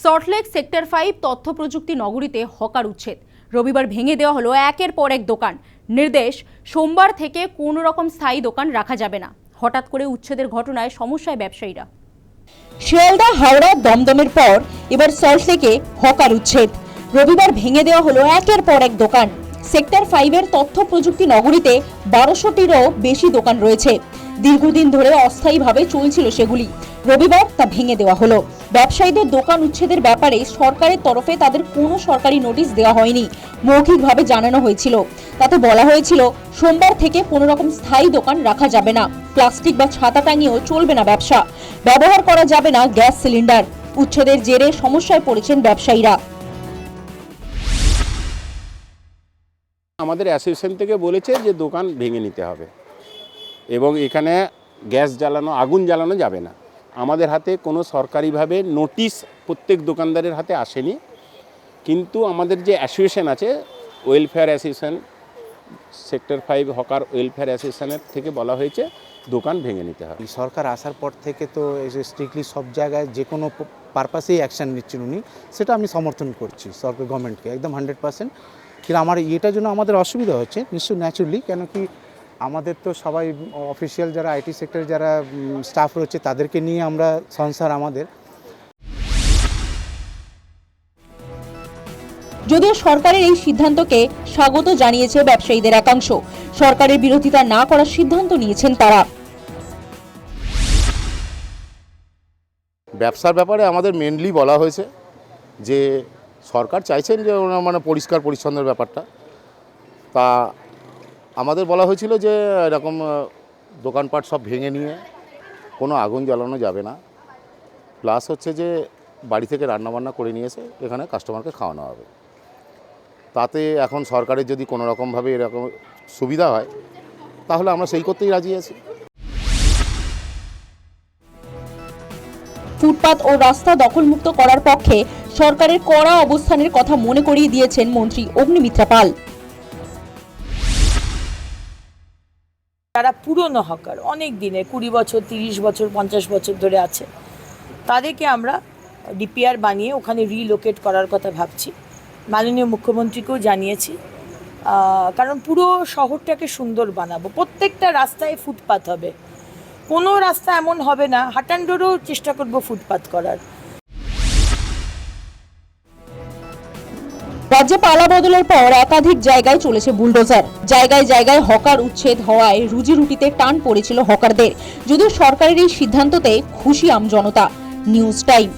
Salt Lake sector 5 তথ্য প্রযুক্তি নগরীতে হকার উচ্ছেদ। রবিবার ভেঙে দেওয়া হলো একের পর এক দোকান। নির্দেশ, সোমবার থেকে কোনো রকম স্থায়ী দোকান রাখা যাবে না। হঠাৎ করে উচ্ছেদের ঘটনায় সমস্যায় ব্যবসায়ীরা। শিয়ালদা, হাওড়া, দমদমের পর এবার সল্টলেকে হকার উচ্ছেদ। রবিবার ভেঙে দেওয়া হলো একের পর এক দোকান। সেক্টর 5 এর তথ্য প্রযুক্তি নগরীতে 1200টিরও বেশি দোকান রয়েছে। দীর্ঘদিন ধরে অস্থায়ীভাবে চলছিল সেগুলি। রবিবার তা ভেঙে দেওয়া হলো। ব্যবসায়ীদের দোকান উচ্ছেদের ব্যাপারে সরকারের তরফে তাদের কোনো সরকারি নোটিশ দেওয়া হয়নি, মৌখিকভাবে জানানো হয়েছিল। তাতে বলা হয়েছিল সোমবার থেকে কোনো রকম স্থায়ী দোকান রাখা যাবে না। প্লাস্টিক বা ছাতা টাঙিয়েও চলবে না ব্যবসা। ব্যবহার করা যাবে না গ্যাস সিলিন্ডার। উচ্ছেদের জেরে সমস্যায় পড়েছেন ব্যবসায়ীরা। আমাদের অ্যাসোসিয়েশন থেকে বলেছে যে দোকান ভেঙে নিতে হবে এবং এখানে গ্যাস জ্বালানো, আগুন জ্বালানো যাবে না। আমাদের হাতে কোনো সরকারিভাবে নোটিশ প্রত্যেক দোকানদারের হাতে আসেনি, কিন্তু আমাদের যে অ্যাসোসিয়েশন আছে, welfare association, sector 5 hawker welfare অ্যাসোসিয়েশনের থেকে বলা হয়েছে দোকান ভেঙে নিতে হবে। সরকার আসার পর থেকে তো স্ট্রিক্টলি সব জায়গায় যে কোনো পারপাসেই অ্যাকশান নিচ্ছেন উনি, সেটা আমি সমর্থন করছি সরকার গভর্নমেন্টকে একদম 100%। কিন্তু আমার এটার জন্য আমাদের অসুবিধা হচ্ছে নিশ্চয়ই, ন্যাচুরালি, কেন কি আমাদের তো সবাই অফিসিয়াল যারা আইটি সেক্টরে যারা স্টাফ রয়েছে তাদেরকে নিয়ে আমরা সংসার আমাদের। যদিও সরকারের এই সিদ্ধান্তকে স্বাগত জানিয়েছে ব্যবসায়ীদের একাংশ। সরকারের বিরোধিতা না করার সিদ্ধান্ত নিয়েছেন তারা। ব্যবসার ব্যাপারে আমাদের মেনলি বলা হয়েছে যে সরকার চাইছেন যে মানে পরিষ্কার পরিচ্ছন্নের ব্যাপারটা, তা আমাদের বলা হয়েছিল যে এরকম দোকানপাট সব ভেঙে নিয়ে কোনো আগুন জ্বালানো যাবে না, প্লাস হচ্ছে যে বাড়ি থেকে রান্নাবান্না করে নিয়ে এসে এখানে কাস্টমারকে খাওয়ানো হবে। তাতে এখন সরকারের যদি কোনো রকমভাবে এরকম সুবিধা হয় তাহলে আমরা সেই করতেই রাজি আছি। ফুটপাত ও রাস্তা দখলমুক্ত করার পক্ষে সরকারের কড়া অবস্থানের কথা মনে করিয়ে দিয়েছেন মন্ত্রী অগ্নিমিত্রা পাল। যারা পুরনো হকার, অনেক দিনে 20 বছর, 30 বছর, 50 বছর ধরে আছে, তাদেরকে আমরা ডিপিআর বানিয়ে ওখানে রিলোকেট করার কথা ভাবছি। মাননীয় মুখ্যমন্ত্রীকেও জানিয়েছি, কারণ পুরো শহরটাকে সুন্দর বানাবো। প্রত্যেকটা রাস্তায় ফুটপাত হবে, কোনো রাস্তা এমন হবে না। হাটান্ডোরও চেষ্টা করব ফুটপাত করার। রাজ্যে পালা বদলের পর একাধিক জায়গায় চলেছে বুলডোজার। জায়গায় জায়গায় হকার উচ্ছেদ হওয়ায় রুজি রুটিতে টান পড়েছিল হকারদের। যদিও সরকারের এই সিদ্ধান্ততে খুশি আমজনতা। News time.